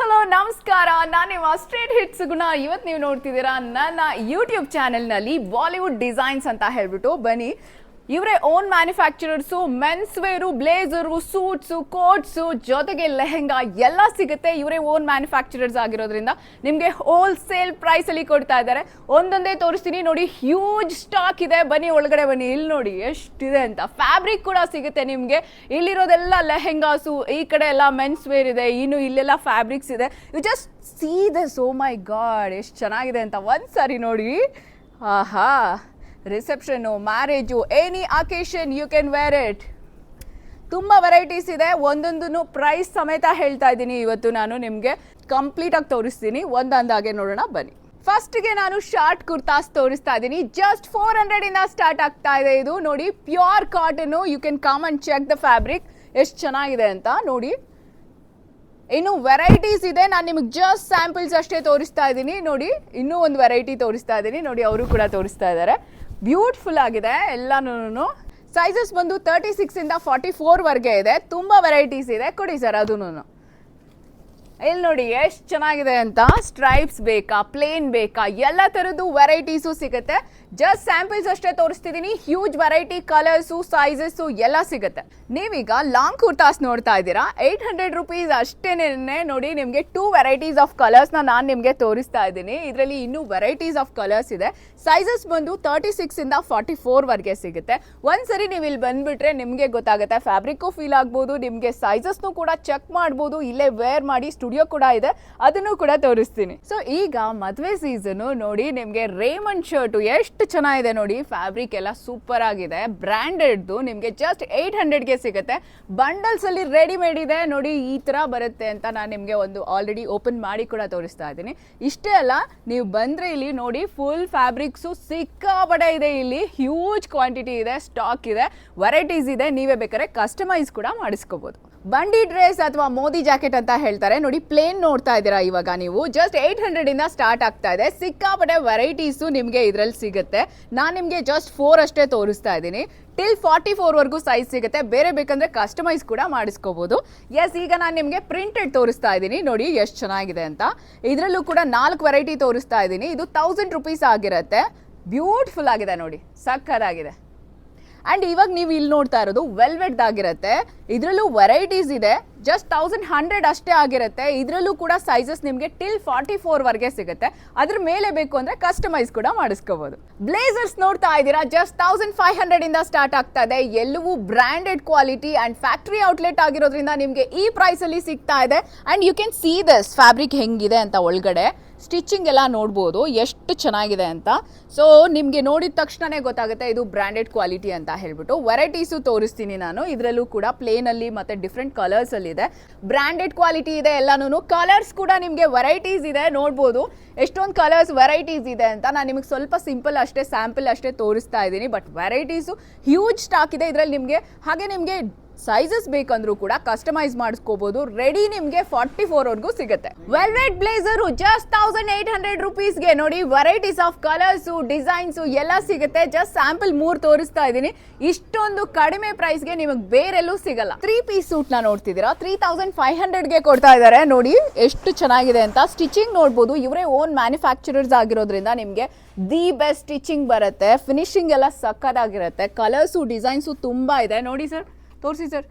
Hello ನಮಸ್ಕಾರ, ನಾನು ನಿಮ್ಮ ಸ್ಟ್ರೀಟ್ ಹಿಟ್ಸ್ ಗುಣ. ಇವತ್ತು ನೀವು ನೋಡ್ತಿದ್ದೀರಾ ನನ್ನ ಯೂಟ್ಯೂಬ್ ಚಾನೆಲ್ನಲ್ಲಿ ಬಾಲಿವುಡ್ ಡಿಸೈನ್ಸ್ ಅಂತ ಹೇಳ್ಬಿಟ್ಟು. ಬನ್ನಿ, ಇವರೇ own manufacturers, men's wear, blazers, suits, coats, ಜೊತೆಗೆ ಲೆಹೆಂಗಾ ಎಲ್ಲ ಸಿಗುತ್ತೆ. ಇವರೇ ಓನ್ ಮ್ಯಾನುಫ್ಯಾಕ್ಚರರ್ಸ್ ಆಗಿರೋದ್ರಿಂದ ನಿಮಗೆ ಹೋಲ್ಸೇಲ್ ಪ್ರೈಸಲ್ಲಿ ಕೊಡ್ತಾ ಇದ್ದಾರೆ. ಒಂದೊಂದೇ ತೋರಿಸ್ತೀನಿ ನೋಡಿ, ಹ್ಯೂಜ್ ಸ್ಟಾಕ್ ಇದೆ. ಬನ್ನಿ ಒಳಗಡೆ ಬನ್ನಿ, ಇಲ್ಲಿ ನೋಡಿ ಎಷ್ಟಿದೆ ಅಂತ. ಫ್ಯಾಬ್ರಿಕ್ ಕೂಡ ಸಿಗುತ್ತೆ ನಿಮಗೆ. ಇಲ್ಲಿರೋದೆಲ್ಲ ಲೆಹೆಂಗಾಸು, ಈ ಕಡೆ ಎಲ್ಲ ಮೆನ್ಸ್ ವೇರ್ ಇದೆ, ಇನ್ನು ಇಲ್ಲೆಲ್ಲ ಫ್ಯಾಬ್ರಿಕ್ಸ್ ಇದೆ. You just see this, oh my god ಎಷ್ಟು ಚೆನ್ನಾಗಿದೆ ಅಂತ ಒಂದ್ಸಾರಿ ನೋಡಿ. ಆಹಾ, reception, marriage, any occasion you can wear it. ತುಂಬ ವೆರೈಟೀಸ್ ಇದೆ. ಒಂದೊಂದನ್ನು ಪ್ರೈಸ್ ಸಮೇತ ಹೇಳ್ತಾ ಇದ್ದೀನಿ. ಇವತ್ತು ನಾನು ನಿಮಗೆ ಕಂಪ್ಲೀಟಾಗಿ ತೋರಿಸ್ತೀನಿ. ಒಂದೊಂದಾಗೆ ನೋಡೋಣ ಬನ್ನಿ. ಫಸ್ಟ್ಗೆ ನಾನು ಶಾರ್ಟ್ ಕುರ್ತಾಸ್ ತೋರಿಸ್ತಾ ಇದ್ದೀನಿ. ಜಸ್ಟ್ 400 ಇಂದ ಸ್ಟಾರ್ಟ್ ಆಗ್ತಾ ಇದೆ. ಇದು ನೋಡಿ, pure cotton. You can come and check the fabric ಎಷ್ಟು ಚೆನ್ನಾಗಿದೆ ಅಂತ ನೋಡಿ. ಇನ್ನು ವೆರೈಟೀಸ್ ಇದೆ. ನಾನು ನಿಮಗೆ ಜಸ್ಟ್ ಸ್ಯಾಂಪಲ್ಸ್ ಅಷ್ಟೇ ತೋರಿಸ್ತಾ ಇದ್ದೀನಿ ನೋಡಿ. ಇನ್ನೂ ಒಂದು ವೆರೈಟಿ ತೋರಿಸ್ತಾ ಇದ್ದೀನಿ ನೋಡಿ, ಅವರು ಕೂಡ ತೋರಿಸ್ತಾ ಇದ್ದಾರೆ. ಬ್ಯೂಟಿಫುಲ್ ಆಗಿದೆ ಎಲ್ಲನೂ. ಸೈಜಸ್ ಬಂದು 36 ಇಂದ 44 ವರೆಗೆ ಇದೆ. ತುಂಬ ವೆರೈಟೀಸ್ ಇದೆ. ಕೊಡಿ ಸರ್ ಅದನ್ನು. ಇಲ್ಲಿ ನೋಡಿ ಎಷ್ಟು ಚೆನ್ನಾಗಿದೆ ಅಂತ. ಸ್ಟ್ರೈಪ್ಸ್ ಬೇಕಾ, ಪ್ಲೇನ್ ಬೇಕಾ, ಎಲ್ಲ ಥರದ್ದು ವೆರೈಟೀಸು ಸಿಗುತ್ತೆ. ಜಸ್ಟ್ ಸ್ಯಾಂಪಲ್ಸ್ ಅಷ್ಟೇ ತೋರಿಸ್ತಿದ್ದೀನಿ. ಹ್ಯೂಜ್ ವೆರೈಟಿ, ಕಲರ್ಸು, ಸೈಜಸ್ಸು ಎಲ್ಲ ಸಿಗುತ್ತೆ. ನೀವೀಗ ಲಾಂಗ್ ಕುರ್ತಾಸ್ ನೋಡ್ತಾ ಇದ್ದೀರಾ. 800 ರುಪೀಸ್ ಅಷ್ಟೇನೆ ನೋಡಿ. ನಿಮಗೆ 2 ವೆರೈಟೀಸ್ ಆಫ್ ಕಲರ್ಸ್ನ ನಾನು ನಿಮಗೆ ತೋರಿಸ್ತಾ ಇದ್ದೀನಿ. ಇದರಲ್ಲಿ ಇನ್ನೂ ವೆರೈಟೀಸ್ ಆಫ್ ಕಲರ್ಸ್ ಇದೆ. ಸೈಜಸ್ ಬಂದು 36 ಇಂದ 44 ವರೆಗೆ ಸಿಗುತ್ತೆ. ಒಂದ್ಸರಿ ನೀವು ಇಲ್ಲಿ ಬಂದ್ಬಿಟ್ರೆ ನಿಮಗೆ ಗೊತ್ತಾಗುತ್ತೆ. ಫ್ಯಾಬ್ರಿಕ್ಕು ಫೀಲ್ ಆಗ್ಬೋದು, ನಿಮಗೆ ಸೈಜಸ್ನು ಕೂಡ ಚೆಕ್ ಮಾಡ್ಬೋದು. ಇಲ್ಲೇ ವೇರ್ ಮಾಡಿ ಸ್ಟುಡಿಯೋ ಕೂಡ ಇದೆ, ಅದನ್ನು ಕೂಡ ತೋರಿಸ್ತೀನಿ. ಸೊ ಈಗ ಮದುವೆ ಸೀಸನ್ ನೋಡಿ, ನಿಮಗೆ ರೇಮಂಡ್ ಶರ್ಟು ಎಷ್ಟು ಚೆನ್ನಾಗಿದೆ ನೋಡಿ. ಫ್ಯಾಬ್ರಿಕ್ ಎಲ್ಲ ಸೂಪರ್ ಆಗಿದೆ. ಬ್ರ್ಯಾಂಡೆಡ್ದು ನಿಮಗೆ ಜಸ್ಟ್ 800ಗೆ ಸಿಗುತ್ತೆ. ಬಂಡಲ್ಸ್ ಅಲ್ಲಿ ರೆಡಿಮೇಡ್ ಇದೆ ನೋಡಿ. ಈ ತರ ಬರುತ್ತೆ ಅಂತ ನಾನು ನಿಮಗೆ ಒಂದು ಆಲ್ರೆಡಿ ಓಪನ್ ಮಾಡಿ ಕೂಡ ತೋರಿಸ್ತಾ ಇದ್ದೀನಿ. ಇಷ್ಟೇ ಅಲ್ಲ, ನೀವು ಬಂದ್ರೆ ಇಲ್ಲಿ ನೋಡಿ, ಫುಲ್ ಫ್ಯಾಬ್ರಿಕ್ಸು ಸಿಕ್ಕಾಪಟ್ಟೆ ಇದೆ. ಇಲ್ಲಿ ಹ್ಯೂಜ್ ಕ್ವಾಂಟಿಟಿ ಇದೆ, ಸ್ಟಾಕ್ ಇದೆ, ವೆರೈಟೀಸ್ ಇದೆ. ನೀವೇ ಬೇಕಾದ್ರೆ ಕಸ್ಟಮೈಸ್ ಕೂಡ ಮಾಡಿಸ್ಕೋಬಹುದು. ಬಂಡಿ ಡ್ರೆಸ್ ಅಥವಾ ಮೋದಿ ಜಾಕೆಟ್ ಅಂತ ಹೇಳ್ತಾರೆ ನೋಡಿ. ಪ್ಲೇನ್ ನೋಡ್ತಾ ಇದ್ದೀರಾ ಇವಾಗ ನೀವು. ಜಸ್ಟ್ 800 ಇಂದ ಸ್ಟಾರ್ಟ್ ಆಗ್ತಾ ಇದೆ. ಸಿಕ್ಕಾಪಟ್ಟೆ ವೆರೈಟೀಸು ನಿಮಗೆ ಇದರಲ್ಲಿ ಸಿಗುತ್ತೆ. ನಾನು ನಿಮಗೆ ಜಸ್ಟ್ 4 ಅಷ್ಟೇ ತೋರಿಸ್ತಾ ಇದ್ದೀನಿ. ಟಿಲ್ 44 ವರೆಗೂ ಸೈಜ್ ಸಿಗುತ್ತೆ. ಬೇರೆ ಬೇಕಂದ್ರೆ ಕಸ್ಟಮೈಸ್ ಕೂಡ ಮಾಡಿಸ್ಕೋಬಹುದು. ಎಸ್, ಈಗ ನಾನು ನಿಮಗೆ ಪ್ರಿಂಟೆಡ್ ತೋರಿಸ್ತಾ ಇದ್ದೀನಿ ನೋಡಿ ಎಷ್ಟು ಚೆನ್ನಾಗಿದೆ ಅಂತ. ಇದರಲ್ಲೂ ಕೂಡ 4 ವೆರೈಟಿ ತೋರಿಸ್ತಾ ಇದ್ದೀನಿ. ಇದು 1000 ರುಪೀಸ್ ಆಗಿರುತ್ತೆ. ಬ್ಯೂಟಿಫುಲ್ ಆಗಿದೆ ನೋಡಿ, ಸಕ್ಕತ್ತಾಗಿದೆ. ಆ್ಯಂಡ್ ಇವಾಗ ನೀವು ಇಲ್ಲಿ ನೋಡ್ತಾ ಇರೋದು ವೆಲ್ವೆಟ್ ಆಗಿರುತ್ತೆ. ಇದರಲ್ಲೂ ವೆರೈಟೀಸ್ ಇದೆ. ಜಸ್ಟ್ 1100 ಅಷ್ಟೇ ಆಗಿರುತ್ತೆ. ಇದರಲ್ಲೂ ಕೂಡ ಸೈಜಸ್ ನಿಮಗೆ ಟಿಲ್ 44 ವರೆಗೆ ಸಿಗುತ್ತೆ. ಅದ್ರ ಮೇಲೆ ಬೇಕು ಅಂದರೆ ಕಸ್ಟಮೈಸ್ ಕೂಡ ಮಾಡಿಸ್ಕೋಬಹುದು. ಬ್ಲೇಸರ್ಸ್ ನೋಡ್ತಾ ಇದ್ದೀರಾ. ಜಸ್ಟ್ 1500 ಇಂದ ಸ್ಟಾರ್ಟ್ ಆಗ್ತಾ ಇದೆ. ಎಲ್ಲವೂ branded quality and factory outlet ಆಗಿರೋದ್ರಿಂದ ನಿಮಗೆ ಈ ಪ್ರೈಸಲ್ಲಿ ಸಿಗ್ತಾ ಇದೆ. And you can see this fabric ಹೆಂಗಿದೆ ಅಂತ. ಒಳಗಡೆ ಸ್ಟಿಚಿಂಗ್ ಎಲ್ಲ ನೋಡ್ಬೋದು ಎಷ್ಟು ಚೆನ್ನಾಗಿದೆ ಅಂತ. ಸೊ ನಿಮಗೆ ನೋಡಿದ ತಕ್ಷಣನೇ ಗೊತ್ತಾಗುತ್ತೆ ಇದು ಬ್ರ್ಯಾಂಡೆಡ್ ಕ್ವಾಲಿಟಿ ಅಂತ ಹೇಳ್ಬಿಟ್ಟು. ವೆರೈಟೀಸು ತೋರಿಸ್ತೀನಿ ನಾನು. ಇದರಲ್ಲೂ ಕೂಡ ಪ್ಲೇನಲ್ಲಿ ಮತ್ತು ಡಿಫ್ರೆಂಟ್ ಕಲರ್ಸಲ್ಲಿ ಇದೆ. ಬ್ರ್ಯಾಂಡೆಡ್ ಕ್ವಾಲಿಟಿ ಇದೆ ಎಲ್ಲನೂ. ಕಲರ್ಸ್ ಕೂಡ ನಿಮಗೆ ವೆರೈಟೀಸ್ ಇದೆ, ನೋಡ್ಬೋದು ಎಷ್ಟೊಂದು ಕಲರ್ಸ್ ವೆರೈಟೀಸ್ ಇದೆ ಅಂತ. ನಾನು ನಿಮಗೆ ಸ್ವಲ್ಪ ಸಿಂಪಲ್ ಅಷ್ಟೇ, ಸ್ಯಾಂಪಲ್ ಅಷ್ಟೇ ತೋರಿಸ್ತಾ ಇದ್ದೀನಿ. ಬಟ್ ವೆರೈಟೀಸು ಹ್ಯೂಜ್ ಸ್ಟಾಕ್ ಇದೆ ಇದರಲ್ಲಿ ನಿಮಗೆ. ಹಾಗೆ ನಿಮಗೆ ಸೈಜಸ್ ಬೇಕಂದ್ರೂ ಕೂಡ ಕಸ್ಟಮೈಸ್ ಮಾಡಿಸ್ಕೋಬಹುದು. ರೆಡಿ ನಿಮಗೆ 44 ವರೆಗೂ ಸಿಗುತ್ತೆ. ವೆಲ್ವೆಟ್ ಬ್ಲೇಸರು ಜಸ್ಟ್ 1800 ರುಪೀಸ್ಗೆ ನೋಡಿ. ವೆರೈಟೀಸ್ ಆಫ್ ಕಲರ್ಸು, ಡಿಸೈನ್ಸು ಎಲ್ಲ ಸಿಗುತ್ತೆ. ಜಸ್ಟ್ ಸ್ಯಾಂಪಲ್ 3 ತೋರಿಸ್ತಾ ಇದ್ದೀನಿ. ಇಷ್ಟೊಂದು ಕಡಿಮೆ ಪ್ರೈಸ್ಗೆ ನಿಮಗೆ ಬೇರೆಲ್ಲೂ ಸಿಗಲ್ಲ. 3 ಪೀಸ್ ಸೂಟ್ನ ನೋಡ್ತಿದ್ದೀರಾ. 3500ಗೆ ಕೊಡ್ತಾ ಇದ್ದಾರೆ ನೋಡಿ ಎಷ್ಟು ಚೆನ್ನಾಗಿದೆ ಅಂತ. ಸ್ಟಿಚಿಂಗ್ ನೋಡ್ಬೋದು. ಇವರೇ ಓನ್ ಮ್ಯಾನುಫ್ಯಾಕ್ಚರರ್ಸ್ ಆಗಿರೋದ್ರಿಂದ ನಿಮಗೆ ದಿ ಬೆಸ್ಟ್ ಸ್ಟಿಚಿಂಗ್ ಬರುತ್ತೆ. ಫಿನಿಶಿಂಗ್ ಎಲ್ಲ ಸಕ್ಕತ್ತಾಗಿರುತ್ತೆ. ಕಲರ್ಸು, ಡಿಸೈನ್ಸು ತುಂಬ ಇದೆ ನೋಡಿ. ಸರ್ ತೋರಿಸಿ ಸರ್,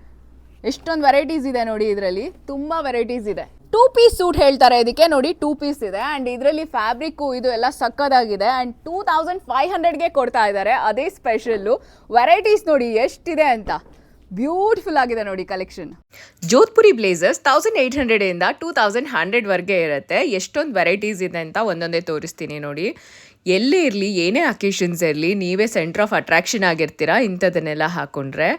ಎಷ್ಟೊಂದು ವೆರೈಟೀಸ್ ಇದೆ ನೋಡಿ. ಇದರಲ್ಲಿ ತುಂಬ ವೆರೈಟೀಸ್ ಇದೆ. 2 ಪೀಸ್ ಸೂಟ್ ಹೇಳ್ತಾರೆ ಇದಕ್ಕೆ ನೋಡಿ. 2 ಪೀಸ್ ಇದೆ. ಆ್ಯಂಡ್ ಇದರಲ್ಲಿ ಫ್ಯಾಬ್ರಿಕ್ಕು ಇದು ಎಲ್ಲ ಸಕ್ಕದಾಗಿದೆ. ಆ್ಯಂಡ್ 2500ಗೆ ಕೊಡ್ತಾ ಇದ್ದಾರೆ. ಅದೇ ಸ್ಪೆಷಲ್ಲು. ವೆರೈಟೀಸ್ ನೋಡಿ ಎಷ್ಟಿದೆ ಅಂತ. ಬ್ಯೂಟಿಫುಲ್ ಆಗಿದೆ ನೋಡಿ ಕಲೆಕ್ಷನ್. ಜೋಧ್ಪುರಿ ಬ್ಲೇಸರ್ಸ್ 1800 ಇಂದ 2100 ವರೆಗೆ ಇರುತ್ತೆ. ಎಷ್ಟೊಂದು ವೆರೈಟೀಸ್ ಇದೆ ಅಂತ ಒಂದೊಂದೇ ತೋರಿಸ್ತೀನಿ ನೋಡಿ. ಎಲ್ಲೇ ಇರಲಿ, ಏನೇ ಅಕೇಶನ್ಸ್ ಇರಲಿ, ನೀವೇ ಸೆಂಟರ್ ಆಫ್ ಅಟ್ರಾಕ್ಷನ್ ಆಗಿರ್ತೀರಾ ಇಂಥದನ್ನೆಲ್ಲ ಹಾಕೊಂಡ್ರೆ.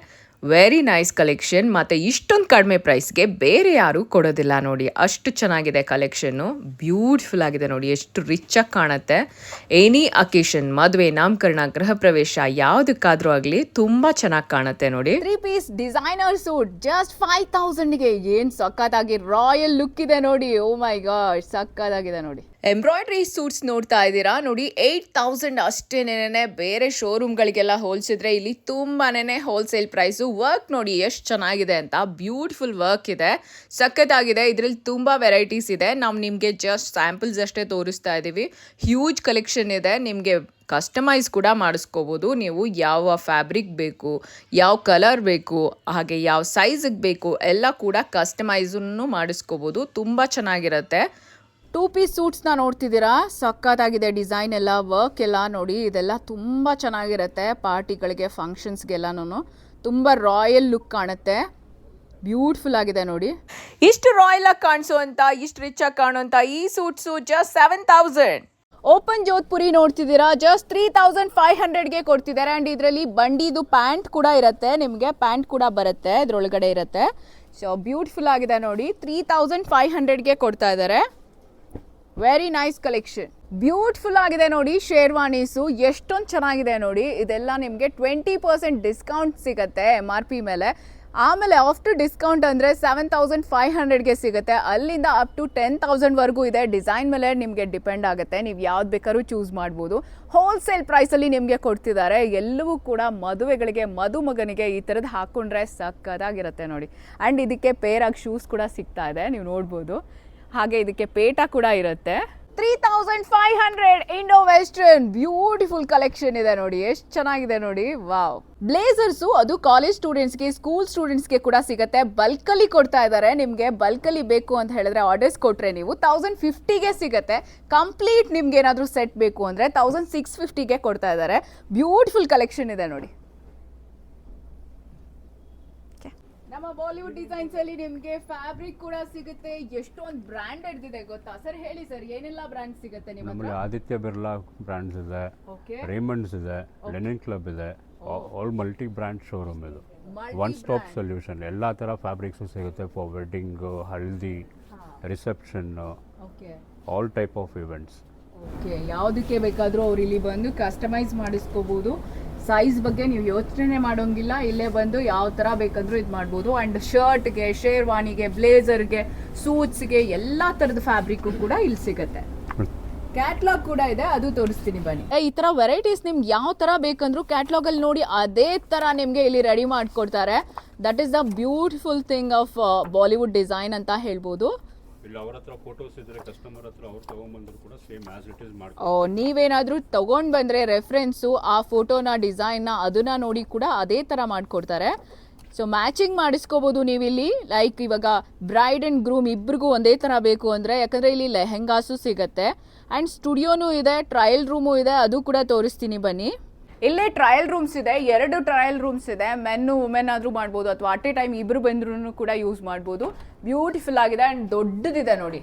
Very nice collection. ಮತ್ತು ಇಷ್ಟೊಂದು ಕಡಿಮೆ ಪ್ರೈಸ್ಗೆ ಬೇರೆ ಯಾರೂ ಕೊಡೋದಿಲ್ಲ ನೋಡಿ. ಅಷ್ಟು ಚೆನ್ನಾಗಿದೆ ಕಲೆಕ್ಷನ್ನು. ಬ್ಯೂಟಿಫುಲ್ ಆಗಿದೆ ನೋಡಿ, ಎಷ್ಟು ರಿಚಾಗಿ ಕಾಣುತ್ತೆ. ಎನಿ ಅಕೇಶನ್, ಮದುವೆ, ನಾಮಕರಣ, ಗೃಹ ಪ್ರವೇಶ ಯಾವುದಕ್ಕಾದ್ರೂ ಆಗಲಿ ತುಂಬ ಚೆನ್ನಾಗಿ ಕಾಣುತ್ತೆ ನೋಡಿ. 3 ಪೀಸ್ ಡಿಸೈನರ್ ಸೂಟ್ ಜಸ್ಟ್ 5000ಗೆ. ಏನು ಸಕ್ಕತ್ತಾಗಿ ರಾಯಲ್ ಲುಕ್ ಇದೆ ನೋಡಿ. ಓ ಮೈ ಗಾಡ್, ಸಕ್ಕತ್ತಾಗಿದೆ ನೋಡಿ. ಎಂಬ್ರಾಯ್ಡ್ರಿ ಸೂಟ್ಸ್ ನೋಡ್ತಾ ಇದ್ದೀರಾ ನೋಡಿ, 8,000 ಅಷ್ಟೇನೇನೆ. ಬೇರೆ ಶೋರೂಮ್ಗಳಿಗೆಲ್ಲ ಹೋಲಿಸಿದ್ರೆ ಇಲ್ಲಿ ತುಂಬಾನೇ ಹೋಲ್ಸೇಲ್ ಪ್ರೈಸು. ವರ್ಕ್ ನೋಡಿ ಎಷ್ಟು ಚೆನ್ನಾಗಿದೆ ಅಂತ, ಬ್ಯೂಟಿಫುಲ್ ವರ್ಕ್ ಇದೆ, ಸಖತ್ತಾಗಿದೆ. ಇದರಲ್ಲಿ ತುಂಬ ವೆರೈಟೀಸ್ ಇದೆ. ನಾವು ನಿಮಗೆ ಜಸ್ಟ್ ಸ್ಯಾಂಪಲ್ಸ್ ಅಷ್ಟೇ ತೋರಿಸ್ತಾ ಇದ್ದೀವಿ. ಹ್ಯೂಜ್ ಕಲೆಕ್ಷನ್ ಇದೆ. ನಿಮಗೆ ಕಸ್ಟಮೈಸ್ ಕೂಡ ಮಾಡಿಸ್ಕೋಬೋದು. ನೀವು ಯಾವ ಫ್ಯಾಬ್ರಿಕ್ ಬೇಕು, ಯಾವ ಕಲರ್ ಬೇಕು, ಹಾಗೆ ಯಾವ ಸೈಜಿಗೆ ಬೇಕು ಎಲ್ಲ ಕೂಡ ಕಸ್ಟಮೈಸನ್ನು ಮಾಡಿಸ್ಕೋಬೋದು. ತುಂಬ ಚೆನ್ನಾಗಿರುತ್ತೆ. 2 ಪೀಸ್ ಸೂಟ್ಸ್ನ ನೋಡ್ತಿದ್ದೀರಾ, ಸಖತ್ತಾಗಿದೆ. ಡಿಸೈನ್ ಎಲ್ಲ, ವರ್ಕ್ ಎಲ್ಲ ನೋಡಿ, ಇದೆಲ್ಲ ತುಂಬ ಚೆನ್ನಾಗಿರುತ್ತೆ. ಪಾರ್ಟಿಗಳಿಗೆ, ಫಂಕ್ಷನ್ಸ್ಗೆಲ್ಲನೂ ತುಂಬ ರಾಯಲ್ ಲುಕ್ ಕಾಣುತ್ತೆ. ಬ್ಯೂಟಿಫುಲ್ ಆಗಿದೆ ನೋಡಿ. ಇಷ್ಟು ರಾಯಲ್ ಆಗಿ ಕಾಣಿಸುವಂಥ, ಇಷ್ಟು ರಿಚ್ ಆಗಿ ಕಾಣುವಂಥ ಈ ಸೂಟ್ಸು ಜಸ್ಟ್ 7,000. ಓಪನ್ ಜೋಧ್ಪುರಿ ನೋಡ್ತಿದ್ದೀರಾ, ಜಸ್ಟ್ 3,500ಗೆ ಕೊಡ್ತಿದ್ದಾರೆ. ಆ್ಯಂಡ್ ಇದರಲ್ಲಿ ಬಂಡಿದು ಪ್ಯಾಂಟ್ ಕೂಡ ಇರುತ್ತೆ, ನಿಮಗೆ ಪ್ಯಾಂಟ್ ಕೂಡ ಬರುತ್ತೆ, ಇದರೊಳಗಡೆ ಇರುತ್ತೆ. ಸೊ ಬ್ಯೂಟಿಫುಲ್ ಆಗಿದೆ ನೋಡಿ, 3,500ಗೆ ಕೊಡ್ತಾ ಇದ್ದಾರೆ. ವೆರಿ ನೈಸ್ ಕಲೆಕ್ಷನ್, ಬ್ಯೂಟಿಫುಲ್ ಆಗಿದೆ ನೋಡಿ. ಶೇರ್ವಾನೀಸು ಎಷ್ಟೊಂದು ಚೆನ್ನಾಗಿದೆ ನೋಡಿ. ಇದೆಲ್ಲ ನಿಮಗೆ 20% ಡಿಸ್ಕೌಂಟ್ ಸಿಗುತ್ತೆ MRP ಮೇಲೆ. ಆಮೇಲೆ ಆಫ್ಟರ್ ಡಿಸ್ಕೌಂಟ್ ಅಂದರೆ 7,500ಗೆ ಸಿಗುತ್ತೆ. ಅಲ್ಲಿಂದ ಅಪ್ ಟು 10,000ವರೆಗೂ ಇದೆ. ಡಿಸೈನ್ ಮೇಲೆ ನಿಮಗೆ ಡಿಪೆಂಡ್ ಆಗುತ್ತೆ, ನೀವು ಯಾವ್ದು ಬೇಕಾದ್ರೂ ಚೂಸ್ ಮಾಡ್ಬೋದು. ಹೋಲ್ಸೇಲ್ ಪ್ರೈಸಲ್ಲಿ ನಿಮಗೆ ಕೊಡ್ತಿದ್ದಾರೆ. ಎಲ್ಲವೂ ಕೂಡ ಮದುವೆಗಳಿಗೆ, ಮದುಮಗನಿಗೆ ಈ ಥರದ್ದು ಹಾಕ್ಕೊಂಡ್ರೆ ಸಕ್ಕತ್ತಾಗಿರುತ್ತೆ ನೋಡಿ. ಆ್ಯಂಡ್ ಇದಕ್ಕೆ ಪೇರಾಗಿ ಶೂಸ್ ಕೂಡ ಸಿಗ್ತಾ ಇದೆ, ನೀವು ನೋಡ್ಬೋದು. ಹಾಗೆ ಇದಕ್ಕೆ ಪೇಟ ಕೂಡ ಇರುತ್ತೆ. 3,500 ಇಂಡೋ ವೆಸ್ಟರ್ನ್ ಬ್ಯೂಟಿಫುಲ್ ಕಲೆಕ್ಷನ್ ಇದೆ ನೋಡಿ, ಎಷ್ಟು ಚೆನ್ನಾಗಿದೆ ನೋಡಿ. ವಾವ್. ಬ್ಲೇಸರ್ಸು ಅದು ಕಾಲೇಜ್ ಸ್ಟೂಡೆಂಟ್ಸ್ಗೆ, ಸ್ಕೂಲ್ ಸ್ಟೂಡೆಂಟ್ಸ್ಗೆ ಕೂಡ ಸಿಗುತ್ತೆ. ಬಲ್ಕಲ್ಲಿ ಕೊಡ್ತಾ ಇದ್ದಾರೆ. ನಿಮಗೆ ಬಲ್ಕಲ್ಲಿ ಬೇಕು ಅಂತ ಹೇಳಿದ್ರೆ ಆರ್ಡರ್ಸ್ ಕೊಟ್ಟರೆ ನೀವು 1,050ಗೆ ಸಿಗುತ್ತೆ. ಕಂಪ್ಲೀಟ್ ನಿಮ್ಗೆ ಏನಾದರೂ ಸೆಟ್ ಬೇಕು ಅಂದರೆ 1,650ಗೆ ಕೊಡ್ತಾ ಇದ್ದಾರೆ. ಬ್ಯೂಟಿಫುಲ್ ಕಲೆಕ್ಷನ್ ಇದೆ ನೋಡಿ. ನಮ್ಮ ಬಾಲಿವುಡ್ ಡಿಸೈನ್ಸ್ ಅಲ್ಲಿ ನಿಮಗೆ ಫ್ಯಾಬ್ರಿಕ್ ಕೂಡ ಸಿಗುತ್ತೆ. ಎಷ್ಟೊಂದು ಬ್ರಾಂಡೆಡ್ ಇದೆ ಗೊತ್ತಾ ಸರ್? ಹೇಳಿ ಸರ್, ಏನೆಲ್ಲ ಬ್ರಾಂಡ್ ಸಿಗುತ್ತೆ ನಿಮ್ಮ ಹತ್ರ? ನಮ್ಮಲ್ಲಿ ಆದಿತ್ಯ ಬಿರ್ಲಾ ಬ್ರಾಂಡ್ಸ್ ಇದೆ, ರೇಮಂಡ್ಸ್ ಇದೆ, ಲೆನಿನ್ ಕ್ಲಬ್ ಇದೆ. ಆಲ್ ಮಲ್ಟಿ ಬ್ರ್ಯಾಂಡ್ ಶೋರೂಮ್ ಇದು. One stop solution. ಎಲ್ಲ ಥರ ಫ್ಯಾಬ್ರಿಕ್ಸು ಸಿಗುತ್ತೆ for wedding, haldi, reception, all type of events. Okay, ಯಾವುದಕ್ಕೆ ಬೇಕಾದರೂ ಅವ್ರು ಇಲ್ಲಿ ಬಂದು ಕಸ್ಟಮೈಸ್ ಮಾಡಿಸ್ಕೋಬೋದು. ಸೈಜ್ ಬಗ್ಗೆ ನೀವು ಯೋಚನೆ ಮಾಡೋಂಗಿಲ್ಲ, ಇಲ್ಲೇ ಬಂದು ಯಾವ ಥರ ಬೇಕಂದ್ರೂ ಇದು ಮಾಡ್ಬೋದು. ಆ್ಯಂಡ್ ಶರ್ಟ್ಗೆ, ಶೇರ್ವಾನಿಗೆ, ಬ್ಲೇಸರ್ಗೆ, ಸೂಟ್ಸ್ಗೆ ಎಲ್ಲ ಥರದ ಫ್ಯಾಬ್ರಿಕ್ಕು ಕೂಡ ಇಲ್ಲಿ ಸಿಗುತ್ತೆ. ಕ್ಯಾಟ್ಲಾಗ್ ಕೂಡ ಇದೆ, ಅದು ತೋರಿಸ್ತೀನಿ ಬನ್ನಿ. ಈ ಥರ ವೆರೈಟೀಸ್ ನಿಮ್ಗೆ ಯಾವ ಥರ ಬೇಕಂದ್ರೂ ಕ್ಯಾಟ್ಲಾಗಲ್ಲಿ ನೋಡಿ ಅದೇ ಥರ ನಿಮಗೆ ಇಲ್ಲಿ ರೆಡಿ ಮಾಡಿಕೊಡ್ತಾರೆ. That is the beautiful thing of Bollywood design ಅಂತ ಹೇಳ್ಬೋದು. ಇಲ್ಲ ಅವರ ಹತ್ರ ಫೋಟೋಸ್ ಇದ್ರೆ ಕಸ್ಟಮರ್ ಹತ್ರ ಅವ್ರು ತಗೊಂಡ್ಬಂದ್ರು ಕೂಡ ಸೇಮ್ ಆಸ್ ಇಟ್ ಇಸ್ ಮಾಡ್ತಾರೆ. ನೀವೇನಾದರೂ ತಗೊಂಡು ಬಂದರೆ ರೆಫರೆನ್ಸು, ಆ ಫೋಟೋನ, ಡಿಸೈನ್ನ ಅದನ್ನ ನೋಡಿ ಕೂಡ ಅದೇ ಥರ ಮಾಡಿಕೊಡ್ತಾರೆ. ಸೊ ಮ್ಯಾಚಿಂಗ್ ಮಾಡಿಸ್ಕೋಬೋದು ನೀವಿಲ್ಲಿ. ಲೈಕ್ ಇವಾಗ ಬ್ರೈಡ್ ಆ್ಯಂಡ್ ಗ್ರೂಮ್ ಇಬ್ರಿಗೂ ಒಂದೇ ಥರ ಬೇಕು ಅಂದರೆ, ಯಾಕಂದರೆ ಇಲ್ಲಿ ಲೆಹೆಂಗಾಸು ಸಿಗುತ್ತೆ. ಆ್ಯಂಡ್ ಸ್ಟುಡಿಯೋನೂ ಇದೆ, ಟ್ರಯಲ್ ರೂಮು ಇದೆ, ಅದು ಕೂಡ ತೋರಿಸ್ತೀನಿ ಬನ್ನಿ. ಇಲ್ಲೇ ಟ್ರಯಲ್ ರೂಮ್ಸ್ ಇದೆ, 2 ಟ್ರಯಲ್ ರೂಮ್ಸ್ ಇದೆ. ಮೆನ್ನು ವುಮೆನ್ ಆದರೂ ಮಾಡ್ಬೋದು, ಅಥವಾ ಅಟ್ ಎ ಟೈಮ್ ಇಬ್ಬರು ಬಂದ್ರೂ ಕೂಡ ಯೂಸ್ ಮಾಡ್ಬೋದು. ಬ್ಯೂಟಿಫುಲ್ ಆಗಿದೆ ಆ್ಯಂಡ್ ದೊಡ್ಡದಿದೆ ನೋಡಿ,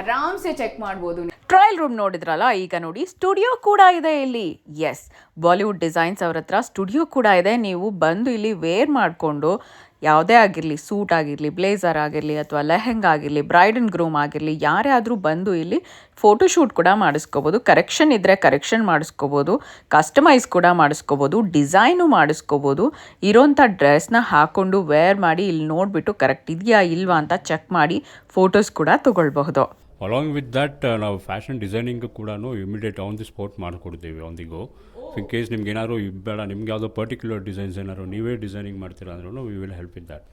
ಆರಾಮ್ಸೆ ಚೆಕ್ ಮಾಡ್ಬೋದು. ಟ್ರಯಲ್ ರೂಮ್ ನೋಡಿದ್ರಲ್ಲ, ಈಗ ನೋಡಿ ಸ್ಟುಡಿಯೋ ಕೂಡ ಇದೆ ಇಲ್ಲಿ. ಎಸ್, ಬಾಲಿವುಡ್ ಡಿಸೈನ್ಸ್ ಅವ್ರ ಹತ್ರ ಸ್ಟುಡಿಯೋ ಕೂಡ ಇದೆ. ನೀವು ಬಂದು ಇಲ್ಲಿ ವೇರ್ ಮಾಡಿಕೊಂಡು ಯಾವುದೇ ಆಗಿರಲಿ, ಸೂಟ್ ಆಗಿರಲಿ, ಬ್ಲೇಸರ್ ಆಗಿರಲಿ, ಅಥವಾ ಲೆಹೆಂಗಾ ಆಗಿರಲಿ, ಬ್ರೈಡ್ ಆ್ಯಂಡ್ ಗ್ರೂಮ್ ಆಗಿರಲಿ, ಯಾರೇ ಆದರೂ ಬಂದು ಇಲ್ಲಿ ಫೋಟೋಶೂಟ್ ಕೂಡ ಮಾಡಿಸ್ಕೋಬೋದು. ಕರೆಕ್ಷನ್ ಇದ್ದರೆ ಕರೆಕ್ಷನ್ ಮಾಡಿಸ್ಕೋಬೋದು, ಕಸ್ಟಮೈಸ್ ಕೂಡ ಮಾಡಿಸ್ಕೋಬೋದು, ಡಿಸೈನು ಮಾಡಿಸ್ಕೋಬೋದು. ಇರೋಂಥ ಡ್ರೆಸ್ನ ಹಾಕ್ಕೊಂಡು ವೇರ್ ಮಾಡಿ ಇಲ್ಲಿ ನೋಡಿಬಿಟ್ಟು ಕರೆಕ್ಟ್ ಇದೆಯಾ ಇಲ್ವಾ ಅಂತ ಚೆಕ್ ಮಾಡಿ ಫೋಟೋಸ್ ಕೂಡ ತೊಗೊಳ್ಬಹುದು. ಅಲಾಂಗ್ ವಿತ್ ದಟ್ ನಾವು ಫ್ಯಾಷನ್ ಡಿಸೈನಿಂಗ್ ಕೂಡ ಇಮಿಡಿಯೇಟ್ ಆನ್ ದಿ ಸ್ಪಾಟ್ ಮಾಡಿಕೊಡ್ತೀವಿ. ಒಂದಿಗೂ ಇನ್ ಕೇಸ್ ನಿಮ್ಗೆ ಏನಾದ್ರು ಬೇಡ, ನಿಮ್ಗೆ ಯಾವುದೋ ಪರ್ಟಿಕ್ಯುಲರ್ ಡಿಸೈನ್ಸ್ ಏನಾದ್ರು ನೀವೇ ಡಿಸೈನಿಂಗ್ ಮಾಡ್ತೀರಾ ಅಂದ್ರೂ we will help with that.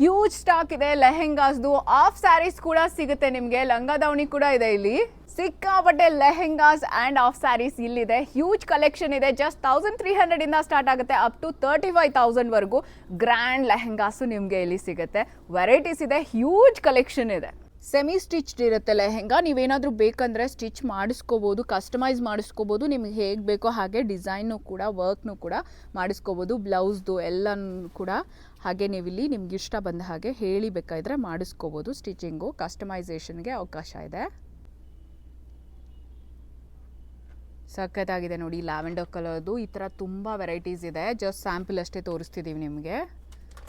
Huge stock ಇದೆ ಲೆಹೆಂಗಾಸ್ದು. ಆಫ್ ಸ್ಯಾರೀಸ್ ಕೂಡ ಸಿಗುತ್ತೆ ನಿಮಗೆ, ಲಂಗ ದಾವಣಿ ಕೂಡ ಇದೆ ಇಲ್ಲಿ. ಸಿಕ್ಕಾಪಟ್ಟೆ ಲೆಹೆಂಗಾಸ್ ಆ್ಯಂಡ್ ಆಫ್ ಸ್ಯಾರೀಸ್ ಇಲ್ಲಿದೆ. ಹ್ಯೂಜ್ ಕಲೆಕ್ಷನ್ ಇದೆ. ಜಸ್ಟ್ 1,300 ಇಂದ ಸ್ಟಾರ್ಟ್ ಆಗುತ್ತೆ ಅಪ್ ಟು 35,000ವರೆಗೂ ಗ್ರ್ಯಾಂಡ್ ಲೆಹೆಂಗಾಸು ನಿಮಗೆ ಇಲ್ಲಿ ಸಿಗುತ್ತೆ. ವೆರೈಟೀಸ್ ಇದೆ, ಹ್ಯೂಜ್ ಕಲೆಕ್ಷನ್ ಇದೆ. ಸೆಮಿ ಸ್ಟಿಚ್ಡ್ ಇರುತ್ತೆ ಲೆಹೆಂಗಾ. ನೀವೇನಾದರೂ ಬೇಕಂದರೆ ಸ್ಟಿಚ್ ಮಾಡಿಸ್ಕೋಬೋದು, ಕಸ್ಟಮೈಸ್ ಮಾಡಿಸ್ಕೋಬೋದು. ನಿಮಗೆ ಹೇಗೆ ಬೇಕೋ ಹಾಗೆ ಡಿಸೈನು ಕೂಡ, ವರ್ಕ್ನು ಕೂಡ ಮಾಡಿಸ್ಕೋಬೋದು. ಬ್ಲೌಸ್ದು ಎಲ್ಲನೂ ಕೂಡ ಹಾಗೆ ನೀವಿಲ್ಲಿ ನಿಮ್ಗೆ ಇಷ್ಟ ಬಂದ ಹಾಗೆ ಹೇಳಿ ಬೇಕಾದರೆ ಮಾಡಿಸ್ಕೋಬೋದು. ಸ್ಟಿಚಿಂಗು, ಕಸ್ಟಮೈಸೇಷನ್ಗೆ ಅವಕಾಶ ಇದೆ. ಸಖತ್ತಾಗಿದೆ ನೋಡಿ, ಲ್ಯಾವೆಂಡರ್ ಕಲರ್ದು. ಈ ಥರ ತುಂಬ ವೆರೈಟೀಸ್ ಇದೆ. ಜಸ್ಟ್ ಸ್ಯಾಂಪಲ್ ಅಷ್ಟೇ ತೋರಿಸ್ತಿದ್ದೀವಿ ನಿಮಗೆ.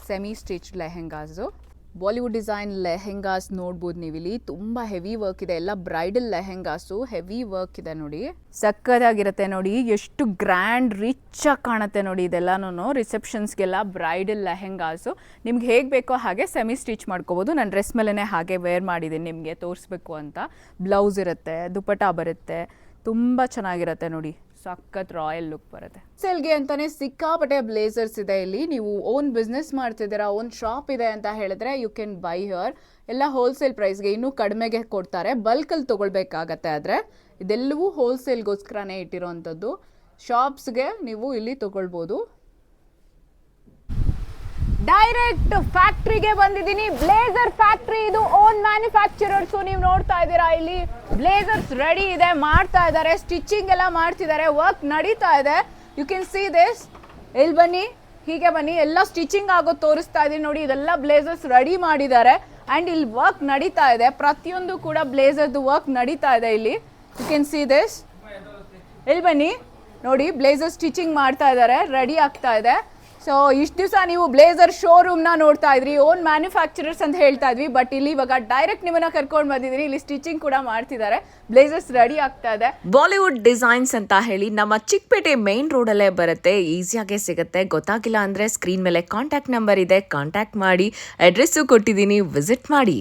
Semi stitched lehengas. Bollywood design lehengas ನೋಡ್ಬೋದು ನೀವು ಇಲ್ಲಿ ತುಂಬ ಹೆವಿ ವರ್ಕ್ ಇದೆ, ಎಲ್ಲ ಬ್ರೈಡಲ್ ಲೆಹೆಂಗಾಸು ಹೆವಿ ವರ್ಕ್ ಇದೆ ನೋಡಿ, ಸಕ್ಕತ್ತಾಗಿರುತ್ತೆ ನೋಡಿ, ಎಷ್ಟು ಗ್ರ್ಯಾಂಡ್ ರಿಚ್ ಆಗಿ ಕಾಣುತ್ತೆ ನೋಡಿ ಇದೆಲ್ಲನೂ. ರಿಸೆಪ್ಷನ್ಸ್ಗೆಲ್ಲ ಬ್ರೈಡಲ್ ಲೆಹೆಂಗಾಸು ನಿಮ್ಗೆ ಹೇಗೆ ಬೇಕೋ ಹಾಗೆ ಸೆಮಿ ಸ್ಟಿಚ್ ಮಾಡ್ಕೋಬೋದು. ನಾನು ಡ್ರೆಸ್ ಮೇಲೇ ಹಾಗೆ ವೇರ್ ಮಾಡಿದ್ದೀನಿ ನಿಮಗೆ ತೋರಿಸ್ಬೇಕು ಅಂತ. ಬ್ಲೌಸ್ ಇರುತ್ತೆ, ದುಪಟಾ ಬರುತ್ತೆ, ತುಂಬ ಚೆನ್ನಾಗಿರುತ್ತೆ ನೋಡಿ, ಸಖತ್ ರಾಯಲ್ ಲುಕ್ ಬರುತ್ತೆ. ಸೇಲ್ಗೆ ಅಂತಾನೆ ಸಿಕ್ಕಾಪಟ್ಟೆ ಬ್ಲೇಸರ್ಸ್ ಇದೆ ಇಲ್ಲಿ. ನೀವು ಓನ್ ಬಿಸ್ನೆಸ್ ಮಾಡ್ತಿದ್ದೀರಾ, ಓನ್ ಶಾಪ್ ಇದೆ ಅಂತ ಹೇಳಿದ್ರೆ ಯು ಕ್ಯಾನ್ ಬೈ ಹಿಯರ್. ಎಲ್ಲ ಹೋಲ್ಸೇಲ್ ಪ್ರೈಸ್ಗೆ ಇನ್ನೂ ಕಡಿಮೆಗೆ ಕೊಡ್ತಾರೆ, ಬಲ್ಕಲ್ಲಿ ತೊಗೊಳ್ಬೇಕಾಗತ್ತೆ. ಆದರೆ ಇದೆಲ್ಲವೂ ಹೋಲ್ಸೇಲ್ಗೋಸ್ಕರನೇ ಇಟ್ಟಿರೋವಂಥದ್ದು. ಶಾಪ್ಸ್ಗೆ ನೀವು ಇಲ್ಲಿ ತೊಗೊಳ್ಬೋದು. ಡೈರೆಕ್ಟ್ ಫ್ಯಾಕ್ಟ್ರಿಗೆ ಬಂದಿದ್ದೀನಿ, ಬ್ಲೇಸರ್ ಫ್ಯಾಕ್ಟ್ರಿ ಇದು, ಓನ್ ಮ್ಯಾನುಫ್ಯಾಕ್ಚರರ್ಸು. ನೀವು ನೋಡ್ತಾ ಇದ್ದೀರಾ ಇಲ್ಲಿ ಬ್ಲೇಸರ್ಸ್ ರೆಡಿ ಇದೆ, ಮಾಡ್ತಾ ಇದ್ದಾರೆ, ಸ್ಟಿಚಿಂಗ್ ಎಲ್ಲ ಮಾಡ್ತಿದ್ದಾರೆ, ವರ್ಕ್ ನಡೀತಾ ಇದೆ. You can see this. ಇಲ್ಲಿ ಬನ್ನಿ, ಹೀಗೆ ಬನ್ನಿ, ಎಲ್ಲ ಸ್ಟಿಚಿಂಗ್ ಆಗೋದು ತೋರಿಸ್ತಾ ಇದ್ದೀನಿ ನೋಡಿ. ಇದೆಲ್ಲ ಬ್ಲೇಸರ್ಸ್ ರೆಡಿ ಮಾಡಿದ್ದಾರೆ ಆ್ಯಂಡ್ ಇಲ್ಲಿ ವರ್ಕ್ ನಡೀತಾ ಇದೆ. ಪ್ರತಿಯೊಂದು ಕೂಡ ಬ್ಲೇಸರ್ದು ವರ್ಕ್ ನಡೀತಾ ಇದೆ ಇಲ್ಲಿ. You can see this. ಇಲ್ಲಿ ಬನ್ನಿ ನೋಡಿ, ಬ್ಲೇಸರ್ ಸ್ಟಿಚಿಂಗ್ ಮಾಡ್ತಾ ಇದ್ದಾರೆ, ರೆಡಿ ಆಗ್ತಾ ಇದೆ. ಸೊ ಇಷ್ಟು ದಿವಸ ನೀವು ಬ್ಲೇಸರ್ ಶೋರೂಮ್ನ ನೋಡ್ತಾ ಇದ್ರಿ, ಓನ್ ಮ್ಯಾನುಫ್ಯಾಕ್ಚರರ್ಸ್ ಅಂತ ಹೇಳ್ತಾ ಇದ್ವಿ. ಬಟ್ ಇಲ್ಲಿ ಇವಾಗ ಡೈರೆಕ್ಟ್ ನಿಮ್ಮನ್ನ ಕರ್ಕೊಂಡು ಬಂದಿದ್ದೀನಿ, ಇಲ್ಲಿ ಸ್ಟಿಚಿಂಗ್ ಕೂಡ ಮಾಡ್ತಿದ್ದಾರೆ, ಬ್ಲೇಸರ್ಸ್ ರೆಡಿ ಆಗ್ತಾ ಇದೆ. ಬಾಲಿವುಡ್ ಡಿಸೈನ್ಸ್ ಅಂತ ಹೇಳಿ ನಮ್ಮ ಚಿಕ್ಕಪೇಟೆ ಮೇನ್ ರೋಡಲ್ಲೇ ಬರುತ್ತೆ, ಈಸಿಯಾಗೆ ಸಿಗುತ್ತೆ. ಗೊತ್ತಾಗಿಲ್ಲ ಅಂದರೆ ಸ್ಕ್ರೀನ್ ಮೇಲೆ ಕಾಂಟ್ಯಾಕ್ಟ್ ನಂಬರ್ ಇದೆ, ಕಾಂಟ್ಯಾಕ್ಟ್ ಮಾಡಿ. ಅಡ್ರೆಸ್ಸು ಕೊಟ್ಟಿದ್ದೀನಿ, ವಿಸಿಟ್ ಮಾಡಿ.